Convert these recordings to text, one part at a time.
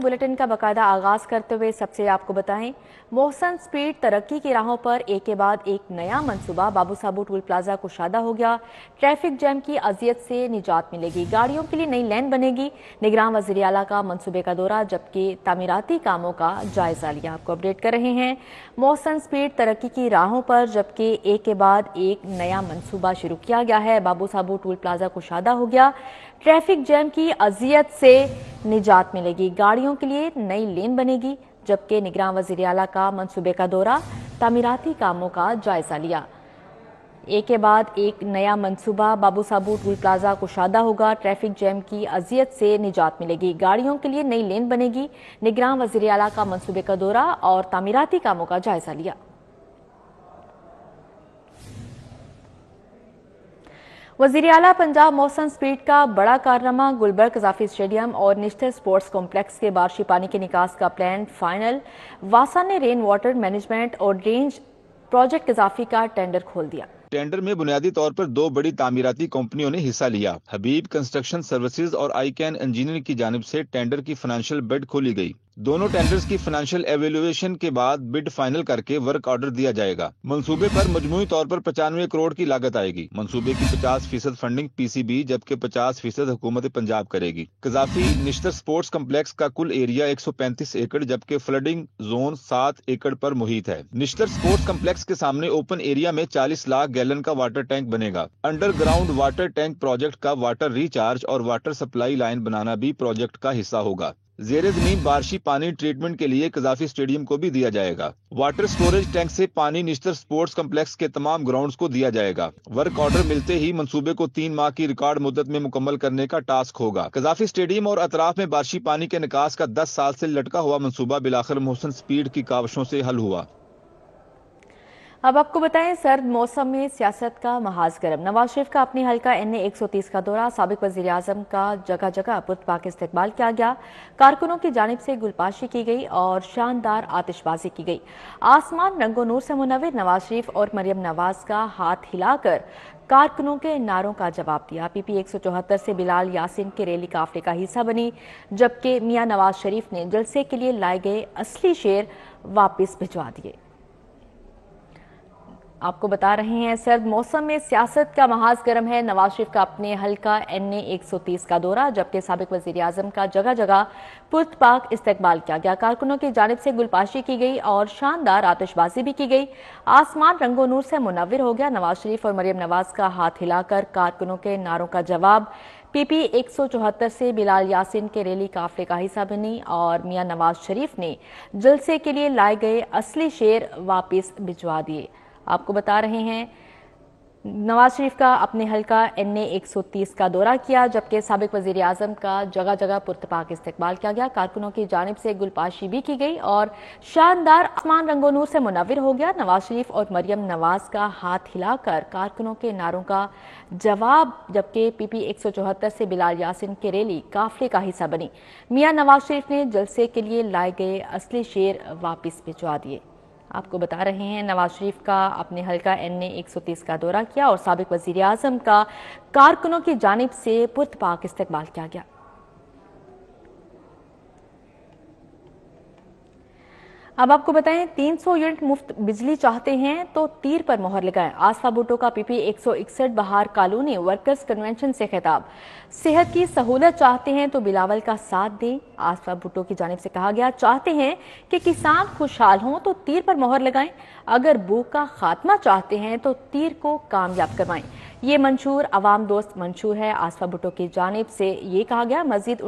Bulletin का बाकायदा आगाज करते हुए सबसे आपको बताएं, मोहसन स्पीड तरक्की की राहों पर एक के बाद एक नया मंसूबा। बाबू साबू टोल प्लाजा कुशादा हो गया। ट्रैफिक जैम की अजियत से निजात मिलेगी। गाड़ियों के लिए नई लेन बनेगी। निगरान वज़ीर आला का मंसूबे का दौरा, जबकि तामीराती कामों का जायजा लिया। आपको अपडेट कर रहे हैं। मोहसन स्पीड तरक्की की राहों पर जबकि एक के बाद एक नया मंसूबा शुरू किया गया है। बाबू साबू टोल प्लाजा कुशादा हो गया। ट्रैफिक जैम की अजियत से निजात मिलेगी। गाड़ियों के लिए नई लेन बनेगी, जबकि निगरान वज़ीर आला का मंसूबे का दौरा, तामीराती कामों का जायजा लिया। एक के बाद एक नया मंसूबा। बाबू साबू टोल प्लाजा कुशादा होगा। ट्रैफिक जैम की अजियत से निजात मिलेगी। गाड़ियों के लिए नई लेन बनेगी। निगरान वज़ीर आला का मंसूबे का दौरा और तामीराती कामों का जायजा लिया। वज़ीर आला पंजाब मोहसन स्पीड का बड़ा कारनामा। गुलबर्ग कज़ाफी स्टेडियम और निश्तर स्पोर्ट्स कॉम्प्लेक्स के बारिशी पानी के निकास का प्लान फाइनल। वासा ने रेन वाटर मैनेजमेंट और ड्रेनेज प्रोजेक्ट कज़ाफी का टेंडर खोल दिया। टेंडर में बुनियादी तौर पर दो बड़ी तामीराती कंपनियों ने हिस्सा लिया। हबीब कंस्ट्रक्शन सर्विसेज और आईकैन इंजीनियरिंग की जानिब से टेंडर की फाइनेंशियल बिड खोली गई। दोनों टेंडर्स की फाइनेंशियल एवेल्युएशन के बाद बिड फाइनल करके वर्क ऑर्डर दिया जाएगा। मंसूबे पर मजमूई तौर पर 95 करोड़ की लागत आएगी। मंसूबे की 50% फंडिंग पीसीबी जबकि 50% हुकूमत पंजाब करेगी। कज़ाफी निश्तर स्पोर्ट्स कम्प्लेक्स का कुल एरिया 135 एकड़ जबकि फ्लडिंग जोन 7 एकड़ पर मुहित है। निश्तर स्पोर्ट्स कम्प्लेक्स के सामने ओपन एरिया में 40 लाख गैलन का वाटर टैंक बनेगा। अंडरग्राउंड वाटर टैंक प्रोजेक्ट का वाटर रिचार्ज और वाटर सप्लाई लाइन बनाना भी प्रोजेक्ट का हिस्सा होगा। जेरे जमीन बारिशी पानी ट्रीटमेंट के लिए कज़ाफी स्टेडियम को भी दिया जाएगा। वाटर स्टोरेज टैंक से पानी निश्तर स्पोर्ट्स कम्प्लेक्स के तमाम ग्राउंड्स को दिया जाएगा। वर्क ऑर्डर मिलते ही मंसूबे को 3 माह की रिकॉर्ड मुद्दत में मुकम्मल करने का टास्क होगा। कज़ाफी स्टेडियम और अतराफ में बारिशी पानी के निकास का 10 साल से लटका हुआ मंसूबा बिलाखिर मोहसन स्पीड की काविशों से हल हुआ। अब आपको बताएं, सर्द मौसम में सियासत का महाज गर्म। नवाज शरीफ का अपनी हल्का NA 130 का दौरा। साबिक वज़ीर आज़म का जगह जगह पुरतपाक इस्तकबाल किया गया। कारकुनों की जानिब से गुलपाशी की गई और शानदार आतिशबाजी की गई। आसमान रंगो नूर से मुनव्विर। नवाज शरीफ और मरियम नवाज का हाथ हिलाकर कारकुनों के नारों का जवाब दिया। PP 174 से बिलाल यासीन के रैली काफले का हिस्सा बनी, जबकि मियां नवाज शरीफ ने जलसे के लिए लाए गए असली शेर वापस भिजवा दिए। आपको बता रहे हैं, सर्द मौसम में सियासत का महाज गर्म है। नवाज शरीफ का अपने हल्का NA 130 का दौरा, जबकि साबिक वज़ीर आज़म का जगह जगह पुरतपाक इस्तकबाल किया गया। कारकुनों की जानिब से गुलपाशी की गई और शानदार आतिशबाजी भी की गई। आसमान रंगो नूर से मुनव्विर हो गया। नवाज शरीफ और मरियम नवाज का हाथ हिलाकर कारकुनों के नारों का जवाब। PP 174 से बिलाल यासीन के रैली काफले का हिस्सा बनी और मियां नवाज शरीफ ने जलसे के लिए लाए गए असली शेर वापस भिजवा दिए। आपको बता रहे हैं, नवाज शरीफ का अपने हल्का NA 130 का दौरा किया, जबकि साबिक वज़ीर आज़म का जगह जगह पुरतपाक इस्तकबाल किया गया। कारकुनों की जानिब से गुलपाशी भी की गई और शानदार आसमान रंगो नूर से मुनव्विर हो गया। नवाज शरीफ और मरियम नवाज का हाथ हिलाकर कारकुनों के नारों का जवाब, जबकि PP 174 से बिलाल यासीन के रैली काफले का हिस्सा बनी। मियां नवाज शरीफ ने जलसे के लिए लाए गए असली शेर वापस भिजवा दिए। आपको बता रहे हैं, नवाज शरीफ का अपने हल्का NA 130 का दौरा किया और साबिक वज़ीर आज़म का कारकुनों की जानिब से पुरतपाक इस्तकबाल किया गया। अब आपको बताएं, 300 यूनिट मुफ्त बिजली चाहते हैं तो तीर पर मोहर लगाएं। आसफा भुट्टो का PP 161 बहार कॉलोनी वर्कर्स कन्वेंशन से खिताब। सेहत की सहूलत चाहते हैं तो बिलावल का साथ दें। आसफा भुट्टो की जानिब से कहा गया, चाहते हैं कि किसान खुशहाल हों तो तीर पर मोहर लगाएं। अगर भूख का खात्मा चाहते हैं तो तीर को कामयाब करवाएं। ये मंशूर अवाम दोस्त मंशूर है। आसफा भुट्टो की जानिब से ये कहा गया। मजीद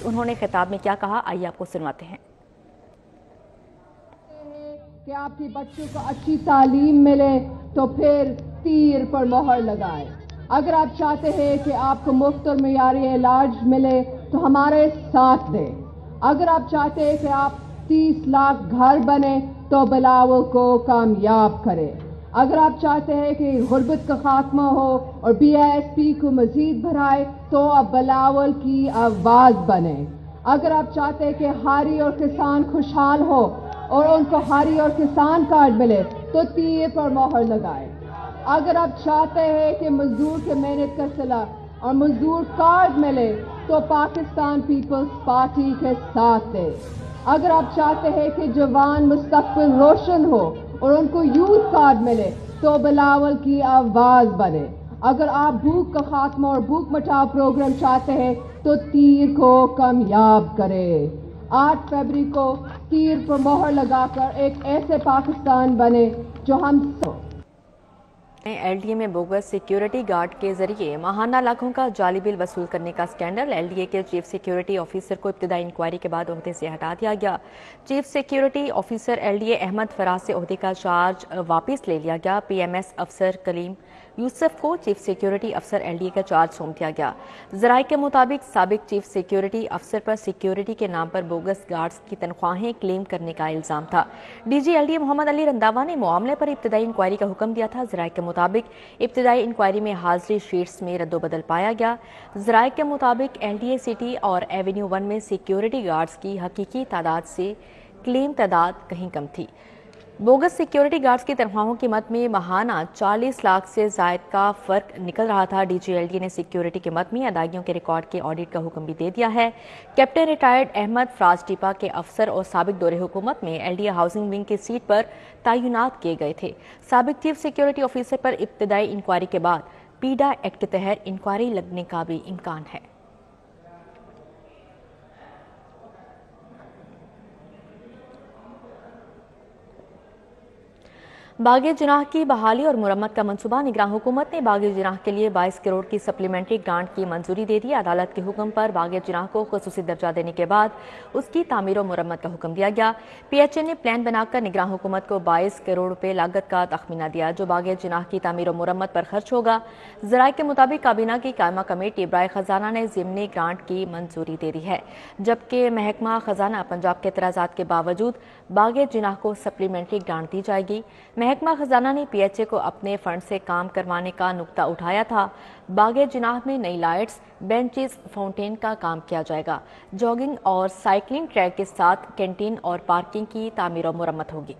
उन्होंने खिताब में क्या कहा, आइए आपको सुनवाते हैं। कि आपके बच्चों को अच्छी तालीम मिले तो फिर तीर पर मोहर लगाए। अगर आप चाहते हैं कि आपको मुफ्त और मियारी इलाज मिले तो हमारे साथ दें। अगर आप चाहते हैं कि आप 30 लाख घर बने तो बिलावल को कामयाब करें। अगर आप चाहते हैं कि गुर्बत का खात्मा हो और BISP को मजीद बढ़ाए तो आप बिलावल की आवाज बने। अगर आप चाहते हैं कि हारी और किसान खुशहाल हो और उनको हारी और किसान कार्ड मिले तो तीर पर मोहर लगाए। अगर आप चाहते हैं कि मजदूर के मेहनत का सिला और मजदूर कार्ड मिले तो पाकिस्तान पीपल्स पार्टी के साथ दें। अगर आप चाहते हैं कि जवान मुस्तकबिल रोशन हो और उनको यूथ कार्ड मिले तो बिलावल की आवाज बने। अगर आप भूख का खात्मा और भूख मिटाओ प्रोग्राम चाहते हैं तो तीर को कामयाब करें। 8 फरवरी को तीर पर मोहर लगाकर एक ऐसे पाकिस्तान बने जो हम सब। एलडीए में बोगस सिक्योरिटी गार्ड के जरिए माहाना लाखों का जाली बिल वसूल करने का स्कैंडल। एलडीए के चीफ सिक्योरिटी ऑफिसर को इब्तदाई इंक्वायरी के बाद ओहदे से हटा दिया गया। Chief security officer LDA Ahmed Faraz से ओहदे का चार्ज वापस ले लिया गया। पीएमएस अफसर कलीम यूसुफ को चीफ सिक्योरिटी अफसर एलडीए का चार्ज सौंप दिया गया। जराये के मुताबिक साबिक चीफ सिक्योरिटी अफसर पर सिक्योरिटी के नाम पर बोगस गार्ड्स की तनख्वाहें क्लेम करने का इल्जाम था। डीजी एलडीए मोहम्मद अली रंधावा ने मामले पर इब्तदाई इंक्वायरी का हुक्म दिया था। जराये के मुताबिक इब्तदाई इंक्वायरी में हाजिरी शीट्स में रद्दोबदल पाया गया। जराये के मुताबिक एलडीए सिटी और एवेन्यू 1 में सिक्योरिटी गार्ड्स की हकीकी तादाद से क्लेम तादाद कहीं कम थी। बोगस सिक्योरिटी गार्ड्स की तनख्वाहों की मद में माहाना 40 लाख से जायद का फर्क निकल रहा था। डीजीएलडी ने सिक्योरिटी की मद में अदायगियों के रिकॉर्ड के ऑडिट का हुक्म भी दे दिया है। कैप्टन रिटायर्ड अहमद फराज टिपा के अफसर और साबिक दौरे हुकूमत में एलडीए हाउसिंग विंग की सीट पर तैनात किए गए थे। साबिक चीफ सिक्योरिटी ऑफिसर पर इब्तदाई इंक्वायरी के बाद पीडा एक्ट के तहत इंक्वायरी लगने का भी इम्कान है। बागे जिनाह की बहाली और मुरम्मत का मंसूबा। निगरान हुकूमत ने बागे जिनाह के लिए 22 करोड़ की सप्लीमेंट्री ग्रांट की मंजूरी दे दी। अदालत के हुक्म पर बागे जिनाह को खुसूसी दर्जा देने के बाद उसकी तामीर और मुरम्मत का हुक्म दिया गया। पीएचए ने प्लान बनाकर निगरान हुकूमत को 22 करोड़ रुपए लागत का तखमीना दिया जो बागे जिनाह की तामीर और मुरम्मत पर खर्च होगा। जराये के मुताबिक काबीना की कायमा कमेटी बराए खजाना ने ज़िमनी ग्रांट की मंजूरी दे दी है, जबकि महकमा खजाना पंजाब के एतराज़ात के बावजूद बागे जिनाह को सप्लीमेंट्री ग्रांट दी जाएगी। महकमा खजाना ने पीएचए को अपने फंड से काम करवाने का नुक्ता उठाया था। बागे जिनाह में नई लाइट्स, बेंचेस, फाउंटेन का काम किया जाएगा। जॉगिंग और साइकिलिंग ट्रैक के साथ कैंटीन और पार्किंग की तामीर और मुरम्मत होगी।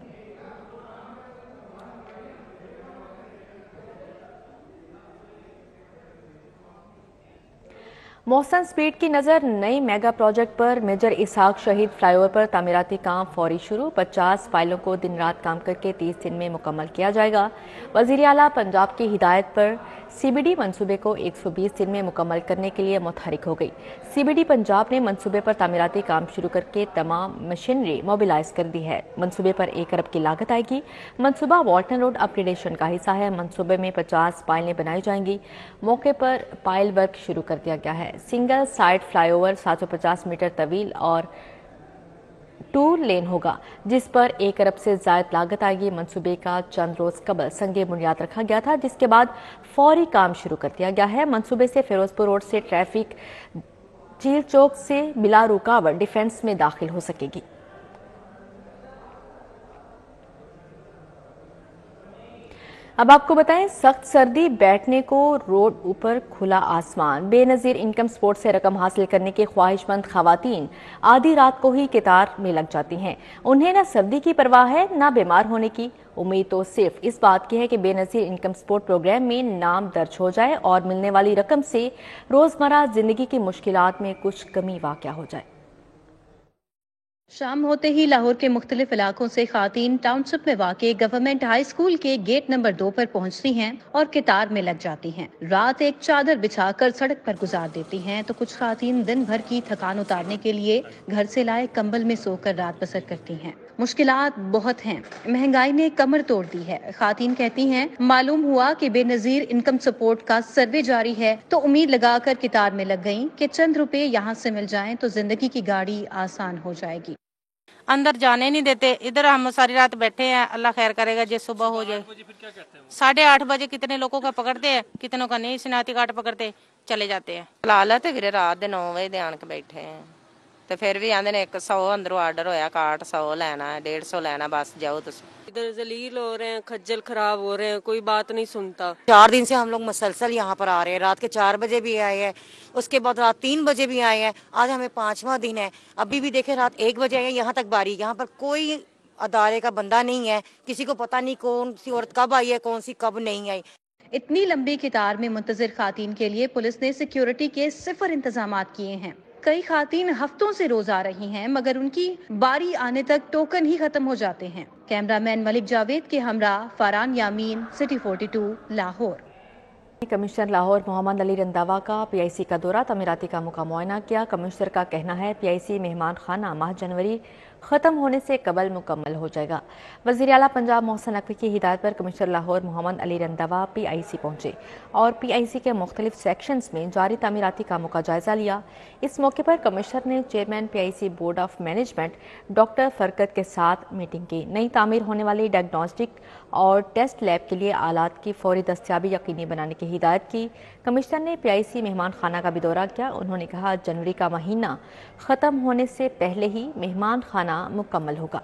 मोहसन स्पीड की नज़र नई मेगा प्रोजेक्ट पर। मेजर इसहाक शहीद फ्लाईओवर पर तामीराती काम फौरी शुरू। 50 फाइलों को दिन रात काम करके 30 दिन में मुकम्मल किया जाएगा। वज़ीर आला पंजाब की हिदायत पर सीबीडी मंसूबे को 120 दिन में मुकम्मल करने के लिए मुतहरिक हो गई। सीबीडी पंजाब ने मंसूबे पर तामीराती काम शुरू करके तमाम मशीनरी मोबिलाइज कर दी है। मंसूबे पर 1 अरब की लागत आएगी। मंसूबा वाल्टन रोड अपग्रेडेशन का हिस्सा है। मंसूबे में 50 पाइलें बनाई जाएंगी। मौके पर पाइल वर्क शुरू कर दिया गया है। सिंगल साइड फ्लाईओवर 750 मीटर तवील और 2 लेन होगा, जिस पर 1 अरब से ज्यादा लागत आएगी। मंसूबे का चंद रोज कबल संगे बुनियाद रखा गया था, जिसके बाद फौरी काम शुरू कर दिया गया है। मंसूबे से फिरोजपुर रोड से ट्रैफिक झील चौक से बिला रुकावट डिफेंस में दाखिल हो सकेगी। अब आपको बताएं, सख्त सर्दी, बैठने को रोड ऊपर खुला आसमान। बेनजीर इनकम स्पोर्ट से रकम हासिल करने की ख्वाहिशमंद खवातीन आधी रात को ही कतार में लग जाती हैं। उन्हें ना सर्दी की परवाह है ना बीमार होने की। उम्मीद तो सिर्फ इस बात की है कि बेनजीर इनकम सपोर्ट प्रोग्राम में नाम दर्ज हो जाए और मिलने वाली रकम से रोजमर्रा जिंदगी की मुश्किलात में कुछ कमी वाक़या हो जाए। शाम होते ही लाहौर के मुख्तलिफ इलाकों से खातीन टाउनशिप में वाक़े गवर्नमेंट हाई स्कूल के गेट नंबर 2 पर पहुंचती हैं और कतार में लग जाती हैं। रात एक चादर बिछाकर सड़क पर गुजार देती हैं तो कुछ खातीन दिन भर की थकान उतारने के लिए घर से लाए कंबल में सोकर रात बसर करती हैं। मुश्किलात बहुत हैं, महंगाई ने कमर तोड़ दी है। खातीन कहती हैं, मालूम हुआ कि बेनजीर इनकम सपोर्ट का सर्वे जारी है तो उम्मीद लगाकर कतार में लग गईं कि चंद रुपए यहाँ से मिल जाएं तो जिंदगी की गाड़ी आसान हो जाएगी। अंदर जाने नहीं देते, इधर हम सारी रात बैठे हैं। अल्लाह खैर करेगा जे सुबह हो जाए। 8:30 बजे कितने लोगों का पकड़ते हैं, कितनों का नहीं। शनाती काट पकड़ते चले जाते हैं। लाला ते फिर रात दे 9 बजे आन के बैठे हैं तो फिर भी आंदे ने 100 अंदरों आर्डर होया काट 100 लेना है 150 लेना, बस जाओ तुम। इधर जलील हो रहे हैं, खज्जल खराब हो रहे हैं, कोई बात नहीं सुनता। 4 दिन से हम लोग मसलसल यहाँ पर आ रहे हैं। रात के 4 बजे भी आए हैं, उसके बाद रात 3 बजे भी आए हैं। आज हमें 5वां दिन है, अभी भी देखे रात 1 बजे आए हैं। यहाँ तक बारी, यहाँ पर कोई अदारे का बंदा नहीं है, किसी को पता नहीं कौन सी औरत कब आई है कौन सी कब नहीं आई। اتنی لمبی قطار میں منتظر خواتین کے لیے پولیس نے سیکیورٹی کے 0 انتظامات کیے ہیں۔ کئی خواتین ہفتوں سے روز آ رہی ہیں مگر ان کی باری آنے تک ٹوکن ہی ختم ہو جاتے ہیں۔ کیمرہ مین ملک جاوید کے ہمراہ فاران یامین، سٹی 42 لاہور۔ کمشنر لاہور محمد علی رنداوا کا پی آئی سی کا دورہ، تعمیراتی کاموں کا معائنہ کیا۔ کمشنر کا کہنا ہے پی آئی سی مہمان خانہ ماہ جنوری ختم ہونے سے قبل مکمل ہو جائے گا۔ وزیر اعلیٰ پنجاب محسن نقوی کی ہدایت پر commissioner Lahore Muhammad Ali Randhawa P I سی پہنچے اور پی آئی سی کے مختلف سیکشنز میں جاری تعمیراتی کاموں کا جائزہ لیا۔ اس موقع پر کمشنر نے chairman P I C board of management doctor Furqat کے ساتھ میٹنگ کی۔ نئی تعمیر ہونے والی ڈائگنوسٹک اور ٹیسٹ لیب کے لیے آلات کی فوری دستیابی یقینی بنانے کی ہدایت کی۔ کمشنر نے پی آئی سی مہمان خانہ کا بھی دورہ کیا۔ انہوں نے کہا جنوری کا مہینہ ختم ہونے سے پہلے ہی مہمان خانہ مکمل ہوگا۔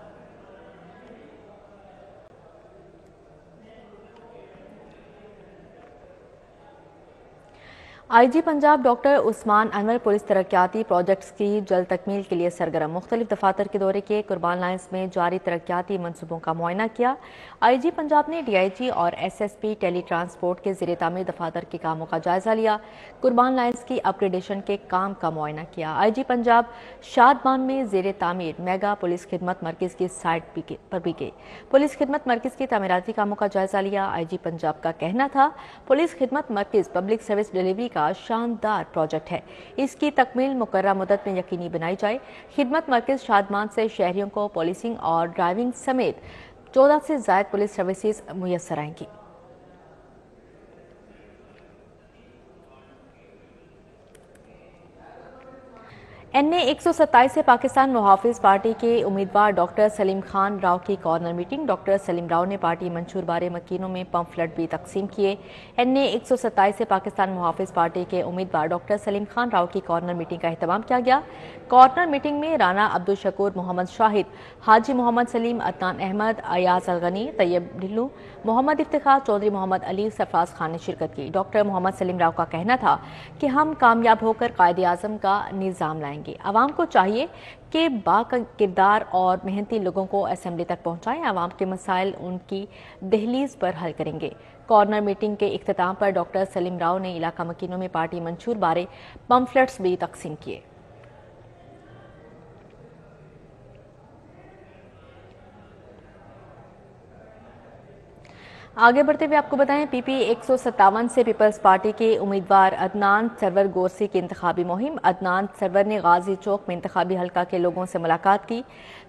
آئی جی پنجاب ڈاکٹر عثمان انور پولیس ترقیاتی پروجیکٹس کی جلد تکمیل کے لیے سرگرم، مختلف دفاتر کے دورے کے، قربان لائنز میں جاری ترقیاتی منصوبوں کا معائنہ کیا۔ آئی جی پنجاب نے ڈی آئی جی اور ایس ایس پی ٹیلی ٹرانسپورٹ کے زیر تعمیر دفاتر کے کاموں کا جائزہ لیا، قربان لائنز کی اپ گریڈیشن کے کام کا معائنہ کیا۔ آئی جی پنجاب شادمان میں زیر تعمیر میگا پولیس خدمت مرکز کی سائٹ پر بھی گئے، پولیس خدمت مرکز کی تعمیراتی کاموں کا جائزہ لیا۔ آئی جی پنجاب کا کہنا تھا پولیس خدمت مرکز پبلک سروس ڈیلیوری کا شاندار پروجیکٹ ہے، اس کی تکمیل مقررہ مدت میں یقینی بنائی جائے۔ خدمت مرکز شادمان سے شہریوں کو پولیسنگ اور ڈرائیونگ سمیت 14 سے زائد پولیس سروسز میسر آئیں گی۔ این اے 127 سے پاکستان محافظ پارٹی کے امیدوار ڈاکٹر سلیم خان راؤ کی کارنر میٹنگ، ڈاکٹر سلیم راؤ نے پارٹی منشور بارے مکینوں میں پمفلٹ بھی تقسیم کیے۔ این اے 127 سے پاکستان محافظ پارٹی کے امیدوار ڈاکٹر سلیم خان راؤ کی کارنر میٹنگ کا اہتمام کیا گیا۔ کارنر میٹنگ میں رانا عبدالشکور، محمد شاہد، حاجی محمد سلیم، عدنان احمد، ایاز الغنی، طیب ڈھلو، محمد افتخار چودھری، محمد علی، سرفراز خان نے شرکت کی۔ ڈاکٹر محمد سلیم راؤ کا کہنا تھا کہ ہم کامیاب ہو کر قائد اعظم کا نظام لائیں گے۔ عوام کو چاہیے کہ با کردار اور محنتی لوگوں کو اسمبلی تک پہنچائیں، عوام کے مسائل ان کی دہلیز پر حل کریں گے۔ کارنر میٹنگ کے اختتام پر ڈاکٹر سلیم راؤ نے علاقہ مکینوں میں پارٹی منشور بارے پمفلٹس بھی تقسیم کیے۔ آگے بڑھتے ہوئے آپ کو بتائیں پی پی 157 سے پیپلز پارٹی کے امیدوار عدنان سرور گورسی کی انتخابی مہم۔ عدنان سرور نے غازی چوک میں انتخابی حلقہ کے لوگوں سے ملاقات کی۔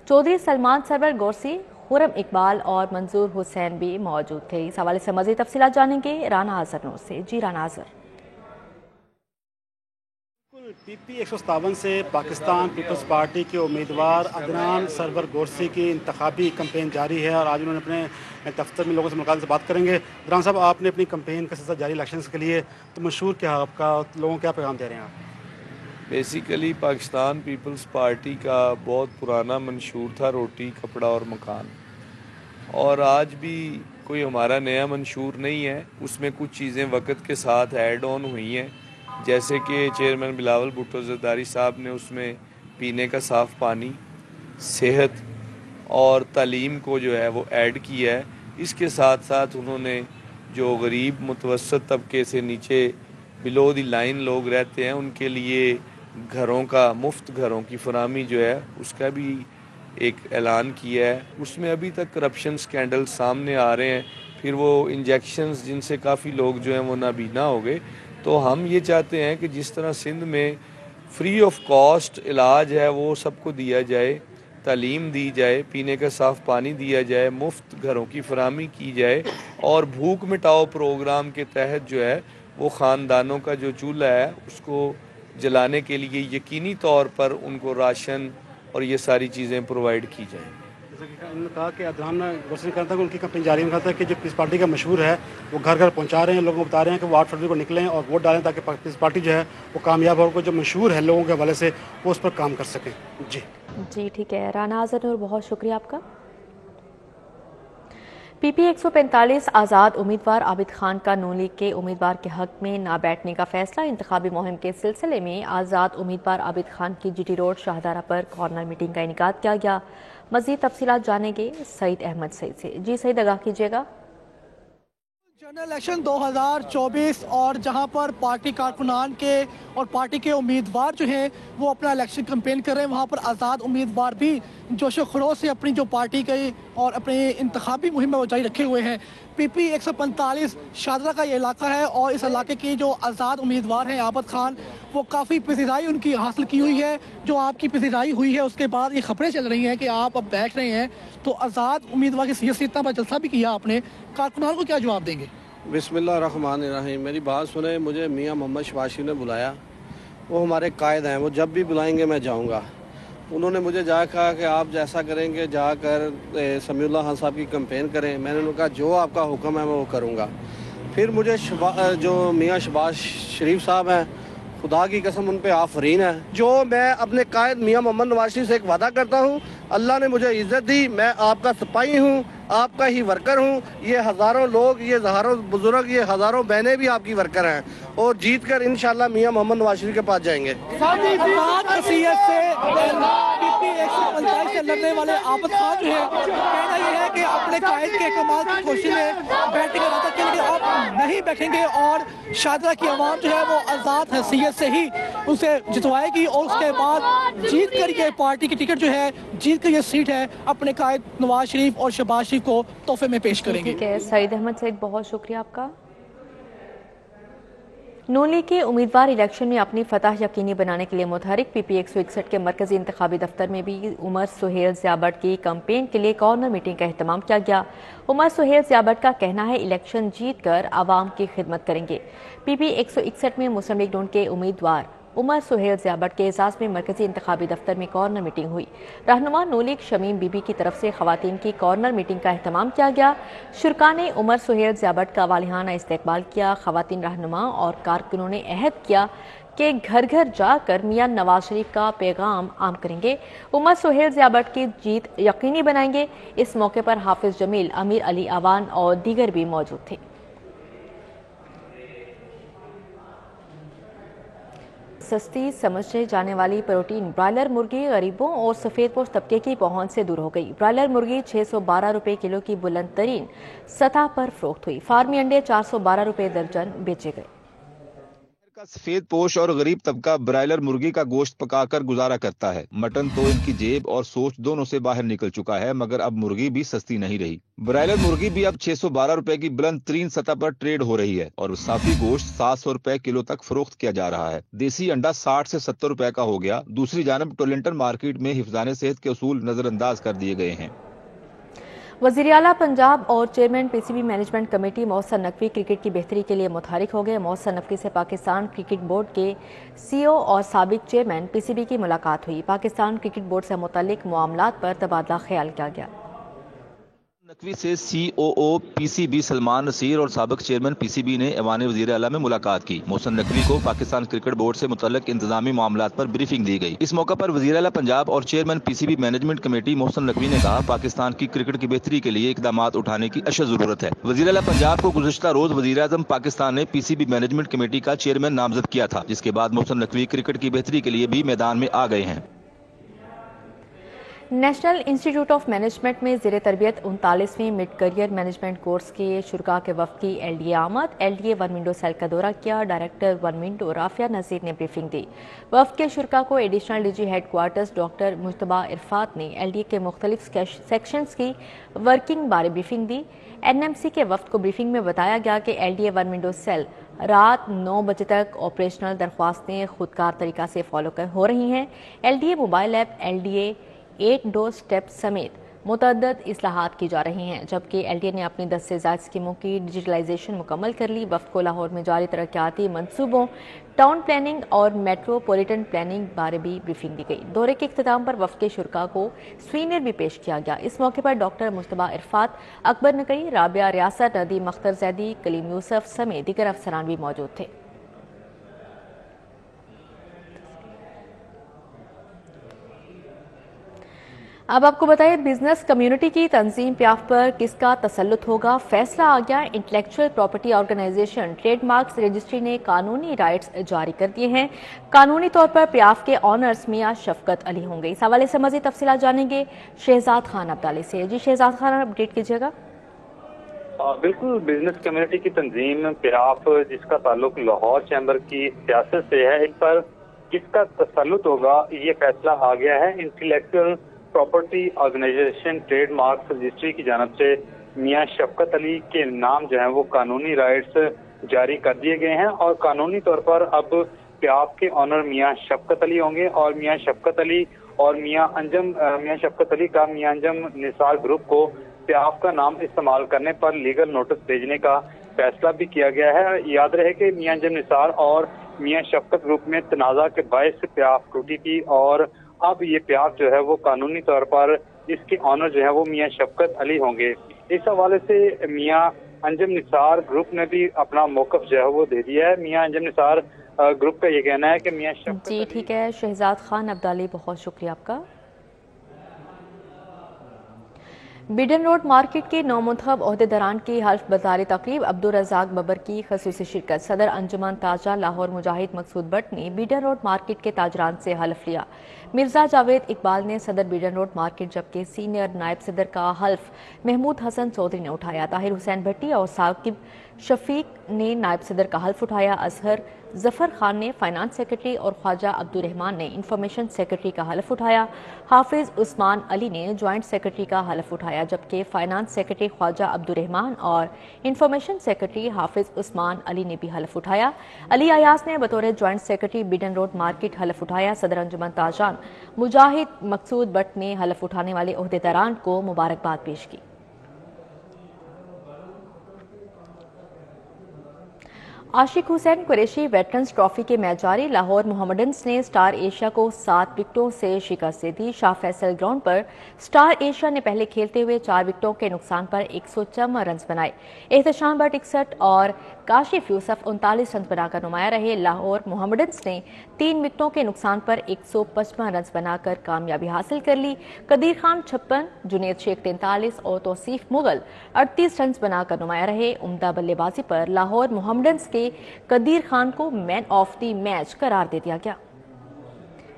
چودھری سلمان سرور گورسی، خرم اقبال اور منظور حسین بھی موجود تھے۔ اس حوالے سے مزید تفصیلات جانیں گے رانا آذر نور سے۔ جی رانا آذر۔ پی پی 157 سے پاکستان پیپلز پارٹی کے امیدوار عدنان سرور گورسی کی انتخابی کمپین جاری ہے اور آج انہوں نے اپنے دفتر میں لوگوں سے ملاقات سے بات کریں گے۔ عدنان صاحب، آپ نے اپنی کمپین کا سلسلہ جاری الیکشنز کے لیے، تو منشور کیا آپ کا، لوگوں کیا پیغام دے رہے ہیں آپ؟ بیسیکلی پاکستان پیپلز پارٹی کا بہت پرانا منشور تھا روٹی، کپڑا اور مکان، اور آج بھی کوئی ہمارا نیا منشور نہیں ہے، اس میں کچھ چیزیں وقت کے ساتھ ایڈ آن ہوئی ہیں، جیسے کہ چیئرمین بلاول بھٹو زرداری صاحب نے اس میں پینے کا صاف پانی، صحت اور تعلیم کو جو ہے وہ ایڈ کیا ہے۔ اس کے ساتھ ساتھ انہوں نے جو غریب متوسط طبقے سے نیچے بلو دی لائن لوگ رہتے ہیں ان کے لیے گھروں کا، مفت گھروں کی فراہمی جو ہے اس کا بھی ایک اعلان کیا ہے۔ اس میں ابھی تک کرپشن سکینڈل سامنے آ رہے ہیں، پھر وہ انجیکشنز جن سے کافی لوگ جو ہیں وہ نابینا ہو گئے۔ تو ہم یہ چاہتے ہیں کہ جس طرح سندھ میں فری آف کاسٹ علاج ہے وہ سب کو دیا جائے، تعلیم دی جائے، پینے کا صاف پانی دیا جائے، مفت گھروں کی فراہمی کی جائے، اور بھوک مٹاؤ پروگرام کے تحت جو ہے وہ خاندانوں کا جو چولہا ہے اس کو جلانے کے لیے یقینی طور پر ان کو راشن اور یہ ساری چیزیں پرووائڈ کی جائیں۔ انہوں نے کہا کہ عدنان گورسی نے کہا تھا کہ ان کی کمپین جاری میں کہا تھا کہ جو پیپلز پارٹی کا مشہور ہے وہ گھر گھر پہنچا رہے ہیں، لوگوں کو بتا رہے ہیں کہ وہ 8 فروری کو نکلیں اور ووٹ ڈالیں تاکہ پیپلز پارٹی جو ہے وہ کامیاب ہو، جو مشہور ہے لوگوں کے حوالے سے وہ اس پر کام کر سکیں۔ جی ٹھیک ہے رانا آذر نور، بہت شکریہ آپ کا۔ پی پی 145 آزاد امیدوار عابد خان کا نون لیگ کے امیدوار کے حق میں نہ بیٹھنے کا فیصلہ۔ انتخابی مہم کے سلسلے میں آزاد امیدوار عابد خان کی جی ٹی روڈ شاہدارہ پر کارنر میٹنگ کا انعقاد کیا گیا۔ مزید تفصیلات جانیں گے سعید احمد سعید سے۔ جی سعید، آگاہ کیجیے گا۔ जनरल इलेक्शन 2024 और जहां पर पार्टी कारकुनान के और पार्टी के उम्मीदवार जो हैं वो अपना इलेक्शन कैंपेन कर रहे हैं, वहां पर आज़ाद उम्मीदवार भी जोशो खरोश से अपनी जो पार्टी की और अपने इंतखाबी मुहिम में जारी रखे हुए हैं। PP 145 शादरा का ये इलाका है और इस इलाके के जो आज़ाद उम्मीदवार हैं आबद खान, वो काफ़ी पसीराई उनकी हासिल की हुई है। जो आपकी पसीराई हुई है उसके बाद ये खबरें चल रही हैं कि आप अब बैठ रहे हैं, तो आज़ाद उम्मीदवार की सीयत पर जलसा भी किया आपने, कारकुनान को क्या जवाब देंगे? बिस्मिल्लाहिर्रहमानिर्रहीम। मेरी बात सुने, मुझे मियां मोहम्मद शबाशी ने बुलाया, वो हमारे कायद हैं, वो जब भी बुलाएंगे मैं जाऊंगा। उन्होंने मुझे जा कहा कि आप जैसा करेंगे जाकर समीउल्लाह खान साहब की कैंपेन करें। मैंने उन्हें कहा जो आपका हुक्म है मैं वो करूंगा। फिर मुझे जो मियां शहबाज शरीफ साहब हैं, खुदा की कसम उन पे आफरीन है। जो मैं अपने कायद मियां मोहम्मद नवाज शरीफ से एक वादा करता हूँ, अल्लाह ने मुझे इज्जत दी, मैं आपका सिपाही हूँ, आपका ही वर्कर हूँ। ये हज़ारों लोग, ये हज़ारों बुजुर्ग, ये हज़ारों बहनें भी आपकी वर्कर हैं और जीत कर इंशाल्लाह मियां मोहम्मद नवाज शरीफ के पास जाएंगे। से लड़ने वाले आबद खान जो है, कहना यह है कि अपने कायद के कमाल की कोशिश में बैठने का वादा किया, अब नहीं बैठेंगे और शादरा की आवाम जो है वो आज़ाद हैसियत से ही उसे जितवाएगी और उसके बाद जीत कर ये पार्टी की टिकट जो है, जीत कर ये सीट है, अपने कायद नवाज शरीफ और शहबाज शरीफ को तोहफे में पेश करेंगे। ठीक है सईद अहमद सईद, बहुत शुक्रिया आपका। नून लीग के उम्मीदवार इलेक्शन में अपनी फतह यकीनी बनाने के लिए मुतहरिक। PP 161 के मरकजी इंतखाबी दफ्तर में भी उमर सुहेल ज़ियाबट की कैंपेन के लिए कॉर्नर मीटिंग का एहतमाम किया गया। उमर सुहेल ज़ियाबट का कहना है इलेक्शन जीत कर आवाम की खिदमत करेंगे। PP 161 में मुस्लिम लीग नून के उम्मीदवार उमर सुहेल ज़ियाबट के एजाज़ में मरकजी इंतखाबी दफ्तर में कॉर्नर मीटिंग हुई। रहनुमा नून लीग शमीम बीबी की तरफ से खवातीन की कॉर्नर मीटिंग का एहतमाम किया गया। शुरका ने उमर सुहेल ज़ियाबट का वालिहाना इस्तकबाल किया। खवातीन रहनुमा और कारकुनों ने अहद किया कि घर घर जाकर मियां नवाज शरीफ का पैगाम आम करेंगे, उमर सुहेल ज़ियाबट की जीत यकीनी बनाएंगे। इस मौके पर हाफिज जमील, अमीर अली आवान और दीगर भी मौजूद थे। सस्ती समझे जाने वाली प्रोटीन ब्रायलर मुर्गी गरीबों और सफ़ेद पोश तबके की पहुंच से दूर हो गई। ब्रायलर मुर्गी 612 रुपये किलो की बुलंद तरीन सतह पर फरोख्त हुई। फार्मी अंडे 412 रुपये दर्जन बेचे गए। सफेद पोश और गरीब तबका ब्रायलर मुर्गी का गोश्त पकाकर गुजारा करता है। मटन तो इनकी जेब और सोच दोनों से बाहर निकल चुका है, मगर अब मुर्गी भी सस्ती नहीं रही। ब्रायलर मुर्गी भी अब 612 रुपए की बुलंद तरीन सतह पर ट्रेड हो रही है और साफी गोश्त 700 रुपए किलो तक फरोख्त किया जा रहा है। देसी अंडा 60 से 70 रुपए का हो गया। दूसरी जानब टोरंटो मार्केट में हिफाजत सेहत के उसूल नजरअंदाज कर दिए गए हैं। वज़ीर आला पंजाब और chairman PCB management committee Mohsin Naqvi cricket की बेहतरी के लिए मुतहरिक हो गए। मोहसिन नकवी से पाकिस्तान क्रिकेट बोर्ड के CEO और साबिक चेयरमैन PCB की मुलाकात हुई। पाकिस्तान क्रिकेट बोर्ड से मुतल्लिक मामलात पर तबादला ख्याल किया गया। नकवी से COO PCB सलमान नसीर और साबिक चेयरमैन PCB ने ऐवान वज़ीर आला में मुलाकात की। मोहसिन नकवी को पाकिस्तान क्रिकेट बोर्ड से मुतल्लिक इंतजामी मामलात पर ब्रीफिंग दी गई। इस मौके पर वज़ीर आला पंजाब और chairman PCB management committee Mohsin Naqvi ने कहा पाकिस्तान की क्रिकेट की बेहतरी के लिए इकदाम उठाने की अशद जरूरत है। वज़ीर आला पंजाब को गुज़िश्ता रोज वज़ीर आज़म पाकिस्तान ने PCB मैनेजमेंट कमेटी का चेयरमैन नामजद किया था, जिसके बाद मोहसिन नकवी क्रिकेट की बेहतरी के लिए भी मैदान में आ गए हैं। नेशनल इंस्टीट्यूट ऑफ मैनेजमेंट में ज़ेर तरबियत 39वें मिड करियर मैनेजमेंट कोर्स के शुरा के वफ़द की LDA आमद। LDA वन विंडो सेल का दौरा किया। Director one window Rafia Nazir ने ब्रीफिंग दी। वफ़द के शुरा को additional DG headquarters doctor Mujtaba Irfat ने LDA के मुख्तलिफ सेक्शंस की वर्किंग बारे ब्रीफिंग दी। NMC के वफ़द को ब्रीफिंग में बताया गया कि LDA वन विंडो सेल रात 9 बजे तक ऑपरेशनल दरख्वास्तें खुदकार तरीका से फॉलो हो रही हैं। LDA mobile app LDA 8 door step समेत मुतअद्दिद इस्लाहात की जा रही हैं, जबकि LDA ने अपनी 10 से ज़्यादा स्कीमों की डिजिटलाइजेशन मुकम्मल कर ली। वफ़द को लाहौर में जारी तरक्याती मंसूबों, टाउन प्लानिंग और मेट्रोपॉलिटन प्लानिंग बारे भी ब्रीफिंग दी गई। दौरे के इख्तिताम पर वफ़द के शुरा को स्वीनर भी पेश किया गया। इस मौके पर डॉक्टर मुश्तबा इरफात, अकबर नकवी, राबिया रियासत, नदीम अख्तर जैदी, कलीम यूसुफ समेत दीगर अफसरान भी मौजूद थे। अब आपको बताएं बिजनेस कम्युनिटी की तंजीम प्याफ पर किसका तसल्लुत होगा। फैसला आ गया। Intellectual property organization trademarks registry ने कानूनी राइट्स जारी कर दिए हैं। कानूनी तौर पर प्याफ के ऑनर्स मियां शफकत अली होंगे। इस हवाले से मजीद तफसीलात जानेंगे शहजाद खान अब्दाली से। जी शहजाद खान, अपडेट कीजिएगा। بالکل بزنس کمیونٹی کی تنظیم پیاف جس کا تعلق لاہور چیمبر کی سیاست سے ہے، ان پر کس کا تسلط ہوگا یہ فیصلہ آ گیا ہے۔ Intellectual property organization trade marks registry کی جانب سے میاں شفقت علی کے نام جو ہیں وہ قانونی رائٹس جاری کر دیے گئے ہیں، اور قانونی طور پر اب پیاف کے آنر میاں شفقت علی ہوں گے، اور میاں شفقت علی اور میاں شفقت علی کا میاں انجم نثار گروپ کو پیاف کا نام استعمال کرنے پر لیگل نوٹس بھیجنے کا فیصلہ بھی کیا گیا ہے۔ یاد رہے کہ میاں انجم نثار اور میاں شفقت گروپ میں تنازع کے باعث پیاف ٹوٹی تھی، اور اب یہ پیاف جو ہے وہ قانونی طور پر اس کے آنر جو ہے وہ میاں شفقت علی ہوں گے۔ اس حوالے سے میاں انجم نثار گروپ نے بھی اپنا موقف جو ہے وہ دے دیا ہے۔ میاں انجم نثار گروپ کا یہ کہنا ہے کہ میاں شفقت جی ٹھیک ہے، شہزاد خان عبدالی بہت شکریہ آپ کا۔ بیڈن روڈ مارکیٹ کے نومنتخب عہدیداران کی حلف برداری تقریب عبدالرزاق ببر کی خصوصی شرکت۔ صدر انجمن تاجران لاہور مجاہد مقصود بٹ نے بیڈن روڈ مارکیٹ کے تاجران سے حلف لیا۔ مرزا جاوید اقبال نے صدر بیڈن روڈ مارکیٹ، جبکہ سینئر نائب صدر کا حلف محمود حسن چودھری نے اٹھایا۔ طاہر حسین بھٹی اور ثاقب شفیق نے نائب صدر کا حلف اٹھایا۔ اظہر ظفر خان نے فائنانس سیکرٹری اور خواجہ عبدالرحمان نے انفارمیشن سیکرٹری کا حلف اٹھایا۔ حافظ عثمان علی نے جوائنٹ سیکرٹری کا حلف اٹھایا، جبکہ فائنانس سیکرٹری خواجہ عبدالرحمان اور انفارمیشن سیکرٹری حافظ عثمان علی نے بھی حلف اٹھایا۔ علی ایاز نے بطور جوائنٹ سیکرٹری بیڈن روڈ مارکیٹ حلف اٹھایا۔ صدر انجمن تاجران مجاہد مقصود بٹ نے حلف اٹھانے والے عہدیداران کو مبارکباد پیش کی۔ عاشق حسین قریشی ویٹرنز ٹرافی کے میچ جاری۔ لاہور محمڈنز نے سٹار ایشیا کو 7 وکٹوں سے شکست دے دی۔ شاہ فیصل گراؤنڈ پر سٹار ایشیا نے پہلے کھیلتے ہوئے 4 وکٹوں کے نقصان پر 154 رنز بنائے۔ احتشام بٹ 61 اور کاشف یوسف 39 رنز بنا کر نمایاں رہے۔ لاہور محمڈنز نے 3 وکٹوں کے نقصان پر 155 رنز بنا کر کامیابی حاصل کر لی۔ قدیر خان 56، جنید شیخ 43 اور توصیف مغل 38 رنز بنا کر نمایاں رہے۔ عمدہ بلے بازی پر لاہور محمڈنز کے قدیر خان کو مین آف دی میچ قرار دے دیا گیا۔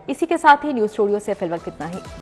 اسی کے ساتھ ہی نیوز اسٹوڈیو سے فی الوقت اتنا ہی۔